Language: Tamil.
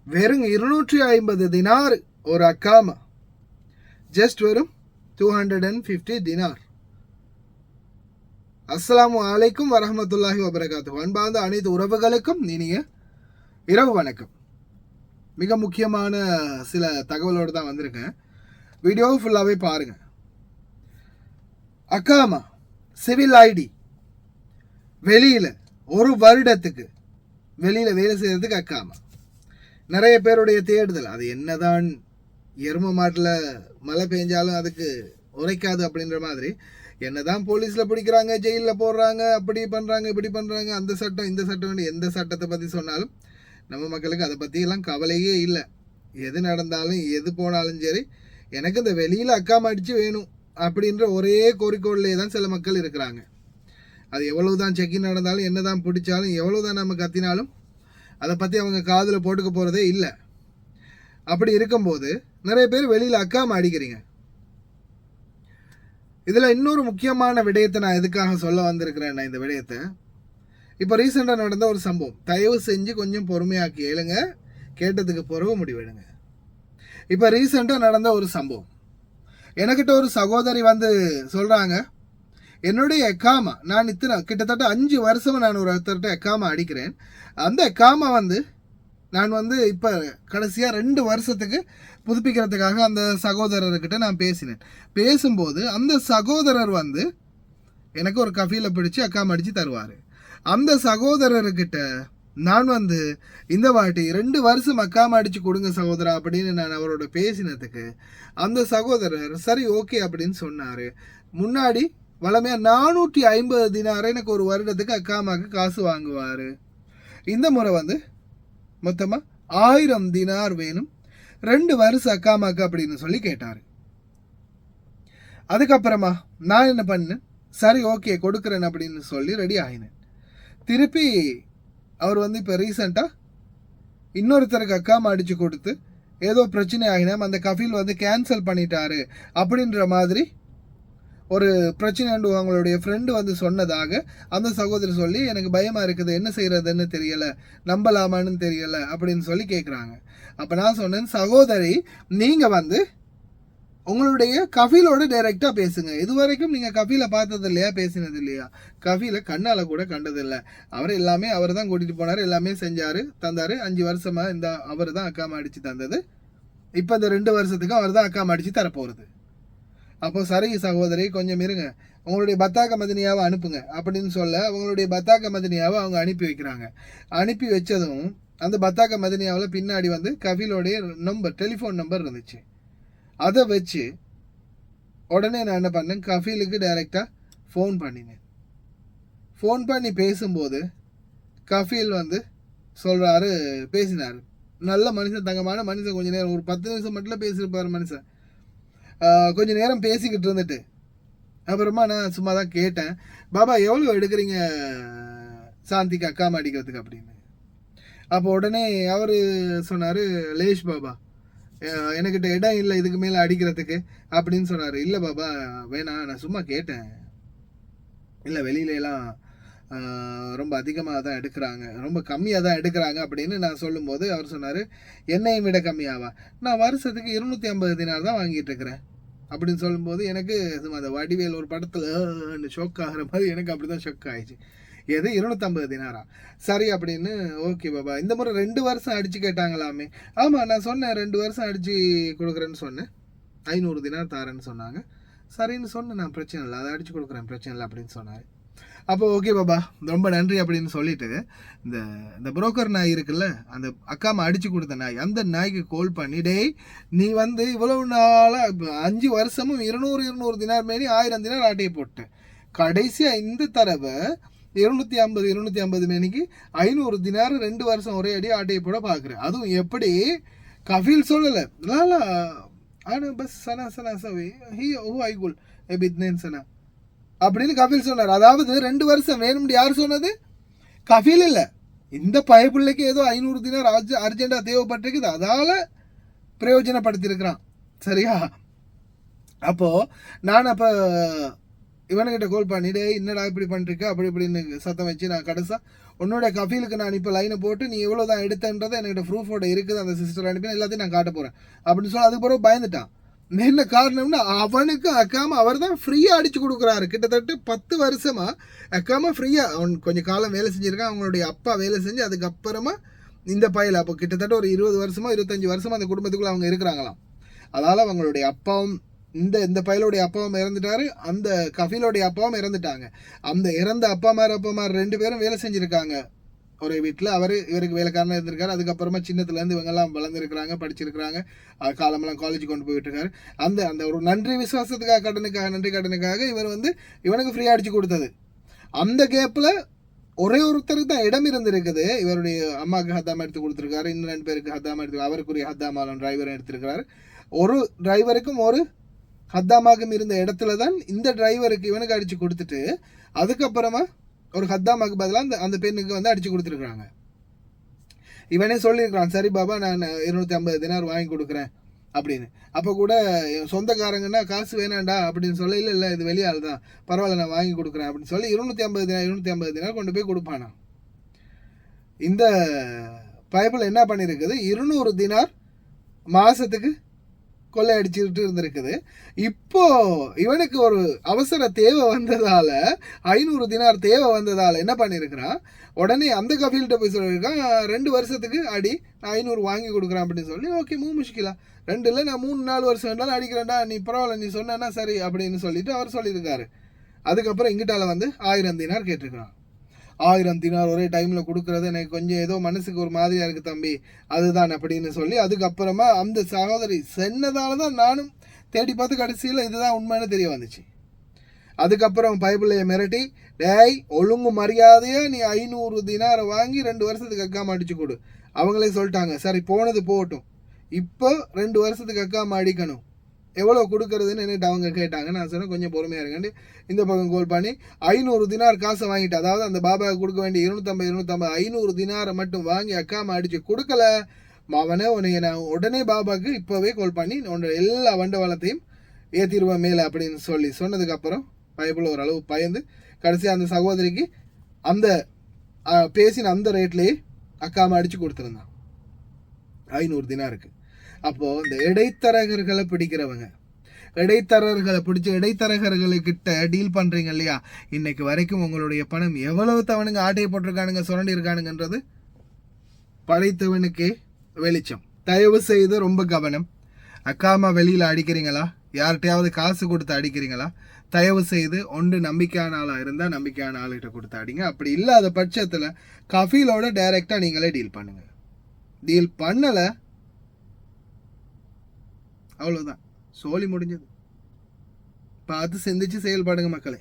வெறும் 250 தினார் ஒரு அக்காமா. ஜஸ்ட் வெறும் 250 தினார். அஸ்ஸலாமு அலைக்கும் வரஹ்மத்துல்லாஹி வபரகாத்துஹு. அன்பார்ந்த அனைத்து உறவுகளுக்கும் இனிய இரவு வணக்கம். மிக முக்கியமான சில தகவலோடு தான் வந்திருக்கேன். வீடியோ ஃபுல்லாகவே பாருங்க. அக்காமா சிவில் ஐடி வெளியில் ஒரு வருடத்துக்கு வெளியில் வேலை செய்யறதுக்கு அக்காமா. நிறைய பேருடைய தேடுதல், அது என்னதான் எரும மாட்டில் மழை பெஞ்சாலும் அதுக்கு உரைக்காது அப்படின்ற மாதிரி, என்னதான் போலீஸில் பிடிக்கிறாங்க, ஜெயிலில் போடுறாங்க, அப்படி பண்ணுறாங்க, இப்படி பண்ணுறாங்க, அந்த சட்டம் இந்த சட்டம், எந்த சட்டத்தை பற்றி சொன்னாலும் நம்ம மக்களுக்கு அதை பற்றியெல்லாம் கவலையே இல்லை. எது நடந்தாலும் எது போனாலும் சரி, எனக்கு இந்த வெளியில் அக்காம அடித்து வேணும் அப்படின்ற ஒரே கோரிக்கோளிலே தான் சில மக்கள் இருக்கிறாங்க. அது எவ்வளவு தான் செக்கிங் நடந்தாலும், என்ன தான் பிடிச்சாலும், எவ்வளவு தான் நம்ம கத்தினாலும் அதை பற்றி அவங்க காதில் போட்டுக்க போகிறதே இல்லை. அப்படி இருக்கும்போது நிறைய பேர் வெளியில் அக்காம அடிக்கிறீங்க. இதில் இன்னொரு முக்கியமான விடயத்தை நான் எதுக்காக சொல்ல வந்திருக்கிறேன், இந்த விடயத்தை இப்போ ரீசெண்டாக நடந்த ஒரு சம்பவம். தயவு செஞ்சு கொஞ்சம் பொறுமையாக கேளுங்க, கேட்டதுக்கு பிறகு முடிவெடுங்க. இப்போ ரீசெண்டாக நடந்த ஒரு சம்பவம். எனக்கிட்ட ஒரு சகோதரி வந்து சொல்கிறாங்க, என்னுடைய எக்காமா நான் கிட்டத்தட்ட 5 வருஷமாக நான் ஒருத்தர்கிட்ட எக்காமா அடிக்கிறேன். அந்த எக்காமா வந்து நான் வந்து இப்போ கடைசியாக 2 வருஷத்துக்கு புதுப்பிக்கிறதுக்காக அந்த சகோதரர்கிட்ட நான் பேசினேன். பேசும்போது அந்த சகோதரர் வந்து எனக்கு ஒரு கஃபீல பிடிச்சி அக்காமா அடித்து தருவார். அந்த சகோதரர்கிட்ட நான் வந்து இந்த வாட்டி 2 வருஷம் அக்காம அடித்து கொடுங்க சகோதரா அப்படின்னு நான் அவரோட பேசினதுக்கு அந்த சகோதரர் சரி ஓகே அப்படின்னு சொன்னார். முன்னாடி வளமையாக 450 தினார் எனக்கு ஒரு வருடத்துக்கு அக்காமாக்கு காசு வாங்குவார். இந்த முறை வந்து மொத்தமாக 1000 தினார் வேணும் 2 வருஷம் அக்காமாக்கு அப்படின்னு சொல்லி கேட்டார். அதுக்கப்புறமா நான் என்ன பண்ணேன், சரி ஓகே கொடுக்குறேன் அப்படின்னு சொல்லி ரெடி ஆகினேன். திருப்பி அவர் வந்து இப்போ ரீசெண்டாக இன்னொருத்தருக்கு அக்காம அடித்து கொடுத்து ஏதோ பிரச்சனை ஆகினா அந்த கஃபீல் வந்து கேன்சல் பண்ணிட்டாரு அப்படின்ற மாதிரி ஒரு பிரச்சனை அவங்களுடைய ஃப்ரெண்டு வந்து சொன்னதாக அந்த சகோதரி சொல்லி எனக்கு பயமாக இருக்குது, என்ன செய்கிறதுன்னு தெரியலை, நம்பலாமான்னு தெரியலை அப்படின்னு சொல்லி கேட்குறாங்க. அப்போ நான் சொன்னேன், சகோதரி நீங்கள் வந்து உங்களுடைய கஃபீலோடு டைரெக்டாக பேசுங்க. இது வரைக்கும் நீங்கள் கஃபீலை பார்த்தது இல்லையா, பேசினது இல்லையா? கஃபீலை கண்ணால் கூட கண்டதில்லை. அவர் எல்லாமே அவர் தான் கூட்டிகிட்டு போனார், எல்லாமே செஞ்சார், தந்தார். 5 வருஷமாக இந்த அவர் தான் அக்காம அடித்து தந்தது. இப்போ இந்த 2 வருஷத்துக்கு அவர் தான் அக்காம அடித்து தரப்போகிறது. அப்போ சரி சகோதரி கொஞ்சம் இருங்க, உங்களுடைய பத்தாக்க மதினியாவை அனுப்புங்க அப்படின்னு சொல்ல அவங்களுடைய பத்தாக்க மதினியாவை அவங்க அனுப்பி வைக்கிறாங்க. அனுப்பி வச்சதும் அந்த பத்தாக்க மதினியாவில் பின்னாடி வந்து கஃபீலோடைய நம்பர், டெலிஃபோன் நம்பர் இருந்துச்சு. அதை வச்சு உடனே நான் என்ன பண்ணேன், கஃபீலுக்கு டைரெக்டாக ஃபோன் பண்ணினேன். ஃபோன் பண்ணி பேசும்போது கஃபீல் வந்து சொல்கிறாரு, பேசினார். நல்ல மனுஷன், தங்கமான மனுஷன். கொஞ்சம் நேரம் ஒரு 10 நிமிஷம் மட்டும் பேசியிருப்பார் மனுஷன். கொஞ்சம் நேரம் பேசிக்கிட்டு இருந்துட்டு அப்புறமா நான் சும்மா தான் கேட்டேன், பாபா எவ்வளோ எடுக்கிறீங்க சாந்திக்கு அக்காம அடிக்கிறதுக்கு அப்படின்னு. அப்போ உடனே அவர் சொன்னார், லேஷ் பாபா எனக்கிட்ட இடம் இல்லை இதுக்கு மேலே அடிக்கிறதுக்கு அப்படின்னு சொன்னார். இல்லை பாபா வேணாம், நான் சும்மா கேட்டேன், இல்லை வெளியிலலாம் ரொம்ப அதிகமாக தான் எடுக்கிறாங்க, ரொம்ப கம்மியாக தான் எடுக்கிறாங்க அப்படின்னு நான் சொல்லும்போது அவர் சொன்னார், என்னையும் விட கம்மியாவா, நான் வருஷத்துக்கு 250 தினார் தான் வாங்கிட்டு இருக்கிறேன் அப்படின்னு சொல்லும்போது எனக்கு அந்த வடிவேல் ஒரு படத்தில் ஷொக் ஆகிற மாதிரி எனக்கு அப்படி தான் ஷொக் ஆயிடுச்சு. எது 250 தினாரா, சரி அப்படின்னு. ஓகே பாபா இந்த முறை 2 வருஷம் அடித்து கேட்டாங்களாமே. ஆமாம் நான் சொன்னேன் 2 வருஷம் அடித்து கொடுக்குறேன்னு சொன்னேன், 500 தினார் தாரேன்னு சொன்னாங்க. சரின்னு சொன்னேன், நான் பிரச்சனை இல்லை, அதை அடித்து கொடுக்குறேன் பிரச்சனை இல்லை அப்படின்னு சொன்னார். அப்போ ஓகே பாபா ரொம்ப நன்றி அப்படின்னு சொல்லிட்டு இந்த புரோக்கர் நாய் இருக்குல்ல, அந்த அக்காம அடித்து கொடுத்த நாய், அந்த நாய்க்கு கால் பண்ணி, டேய் நீ வந்து இவ்வளவு நாளாக 5 வருஷமும் 200 தினார் மேலே 1000 தினார் ஆட்டையை போட்டேன், கடைசியாக இந்த தடவை 250 மேனிக்கு 500 தினார் 2 வருஷம் ஒரே அடி ஆட்டையை போட பார்க்குறேன். அதுவும் எப்படி கஃபீல் சொல்லலை, லாலா ஆனால் bus Sana Sana Savi he ஓ ஐகுல் எபித்னேன் சனா அப்படின்னு கஃபீல் சொன்னார். அதாவது 2 வருஷம் வேணும்னு யார் சொன்னது? கஃபீல் இல்லை, இந்த பயப்பிள்ளைக்கு ஏதோ 500 தினார் அர்ஜென்ட்டாக தேவைப்பட்டிருக்குது, அதால் பிரயோஜனப்படுத்தியிருக்கிறான். சரியா? அப்போது நான் இவனுக்கிட்ட கால் பண்ணிட்டு, என்னடா இப்படி பண்ணிருக்க அப்படி இப்படின்னு சத்தம் வச்சு நான் கடைசியாக உன்னோட கஃபீலுக்கு நான் இப்போ லைனை போட்டு நீ எவ்வளோ தான் எடுத்தன்றதை என்கிட்ட ப்ரூஃபோட இருக்குது, அந்த சிஸ்டர் அனுப்பி எல்லாத்தையும் நான் காட்ட போகிறேன் அப்படின்னு சொல்லி அதுக்கு பிறகு பயந்துட்டான். என்ன காரணம்னா அவனுக்கு அக்காம அவர் தான் ஃப்ரீயாக அடிச்சு கொடுக்குறாரு. கிட்டத்தட்ட 10 வருஷமா அக்காம ஃப்ரீயாக அவன் கொஞ்சம் காலம் வேலை செஞ்சுருக்கான். அவங்களுடைய அப்பா வேலை செஞ்சு அதுக்கப்புறமா இந்த பையல் அப்போ கிட்டத்தட்ட ஒரு 20 வருஷமா 25 வருஷமா அந்த குடும்பத்துக்குள்ள அவங்க இருக்கிறாங்களாம். அதனால் அவங்களுடைய அப்பாவும் இந்த பயலுடைய அப்பாவும் இறந்துட்டாரு, அந்த கஃபீலோடைய அப்பாவும் இறந்துட்டாங்க. அந்த இறந்த அப்பாமார் 2 பேரும் வேலை செஞ்சுருக்காங்க ஒரே வீட்டில். இவருக்கு வேலைக்காரனாக இருந்திருக்காரு. அதுக்கப்புறமா சின்னத்துலேருந்து இவங்கெல்லாம் வளர்ந்துருக்கிறாங்க, படிச்சிருக்கிறாங்க, காலமெல்லாம் காலேஜ் கொண்டு போயிட்டு இருக்காரு. அந்த ஒரு நன்றி விசுவாசத்துக்காக நன்றி கடனுக்காக இவர் இவனுக்கு ஃப்ரீயாக அடிச்சு கொடுத்தது. அந்த கேப்பில் ஒரே ஒருத்தருக்கு தான் இடம் இருந்திருக்குது. இவருடைய அம்மாவுக்கு ஹத்தாமா எடுத்து கொடுத்துருக்காரு, இன்னும் 2 பேருக்கு ஹத்தாமா எடுத்து அவருக்குரிய ஹத்தாமாலும் டிரைவரை எடுத்திருக்கிறாரு. ஒரு டிரைவருக்கும் ஒரு ஹத்தாமாக்கும் இருந்த இடத்துல தான் இந்த டிரைவருக்கு இவனுக்கு அடிச்சு கொடுத்துட்டு அதுக்கப்புறமா ஒரு ஹத்தாமாக்கு பதிலாக அந்த பெண்ணுக்கு அடிச்சு கொடுத்துருக்குறாங்க. இவனே சொல்லியிருக்கிறான், சரி பாபா நான் 250 தினார் வாங்கி கொடுக்குறேன் அப்படின்னு. அப்போ கூட சொந்தக்காரங்கன்னா காசு வேணாண்டா அப்படின்னு சொல்ல, இல்லை இது வெளியால் தான், பரவாயில்ல நான் வாங்கி கொடுக்குறேன் அப்படின்னு சொல்லி 250 தினார் கொண்டு போய் கொடுப்பானா. இந்த பைபிள் என்ன பண்ணியிருக்குது, 200 தினார் மாதத்துக்கு கொள்ளை அடிச்சுட்டு இருந்திருக்குது. இப்போ இவனுக்கு ஒரு அவசர தேவை வந்ததால 500 தினார் தேவை வந்ததால என்ன பண்ணியிருக்கிறான், உடனே அந்த கஃபீல்கிட்ட போய் சொல்லியிருக்கான், 2 வருஷத்துக்கு அடி நான் 500 வாங்கி கொடுக்குறேன் அப்படின்னு சொல்லி. ஓகே முஷ்கிலா 2 இல்லை நான் 3-4 வருஷம் வேண்டாலும் அடிக்கிறேன்டா, நீ பரவாயில்ல நீ சொன்னா சரி அப்படின்னு சொல்லிட்டு அவர் சொல்லியிருக்காரு. அதுக்கப்புறம் இங்கிட்டால 1000 தினார் கேட்டிருக்கிறான். 1000 தினார் ஒரே டைமில் கொடுக்குறது எனக்கு கொஞ்சம் ஏதோ மனசுக்கு ஒரு மாதிரியாக இருக்குது தம்பி, அதுதான் அப்படின்னு சொல்லி அதுக்கப்புறமா அந்த சகோதரி சொன்னதால தான் நானும் தேடி பார்த்து கடைசியில் இதுதான் உண்மைன்னு தெரிய வந்துச்சு. அதுக்கப்புறம் பைபிளையை மிரட்டி, டேய் ஒழுங்கு மரியாதையாக நீ 500 தினாரை வாங்கி 2 வருஷத்துக்கு அக்காம அடிச்சு கொடு. அவங்களே சொல்லிட்டாங்க, சரி போனது போகட்டும், இப்போ 2 வருஷத்துக்கு அக்காம அடிக்கணும், எவ்வளோ கொடுக்குறதுன்னு என்னட்டு அவங்க கேட்டாங்க. நான் சொன்னேன் கொஞ்சம் பொறுமையாக இருக்காண்டு இந்த பக்கம் கோல் பண்ணி 500 தினார் காசை வாங்கிட்டு, அதாவது அந்த பாபாவுக்கு கொடுக்க வேண்டிய 250 500 தினாரை மட்டும் வாங்கி அக்காம அடித்து கொடுக்கல அவனே உன்னைய நான் உடனே பாபாவுக்கு இப்போவே கால் பண்ணி உன்னோட எல்லா வண்டவாளத்தையும் ஏற்றிடுவேன் மேலே அப்படின்னு சொன்னதுக்கப்புறம் பைபிள் ஓரளவு பயந்து கடைசியாக அந்த சகோதரிக்கு அந்த பேசின அந்த ரேட்லேயே அக்காம அடித்து கொடுத்துருந்தான் 500 தினாருக்கு. அப்போது இந்த இடைத்தரகர்களை பிடிக்கிறவங்க, இடைத்தரகர்களை பிடிச்சி இடைத்தரகர்கள்கிட்ட டீல் பண்ணுறீங்க இல்லையா, இன்னைக்கு வரைக்கும் உங்களுடைய பணம் எவ்வளவு தவணுங்க ஆட்டையை போட்டிருக்கானுங்க சுரண்டி இருக்கானுங்கன்றது படைத்தவனுக்கே வெளிச்சம். தயவு செய்து ரொம்ப கவனம். அக்காமா வெளியில் அடிக்கிறீங்களா, யார்கிட்டையாவது காசு கொடுத்து அடிக்கிறீங்களா, தயவு செய்து ஒன்று நம்பிக்கையான ஆளாக இருந்தால் நம்பிக்கையான ஆளுகிட்ட கொடுத்து அடிங்க. அப்படி இல்லாத பட்சத்தில் கஃபீலோட டைரெக்டாக நீங்களே டீல் பண்ணுங்கள். டீல் பண்ணலை அவ்வளோதான், சோலி முடிஞ்சது. பார்த்து சிந்திச்சு செயல்படுங்க மக்களே.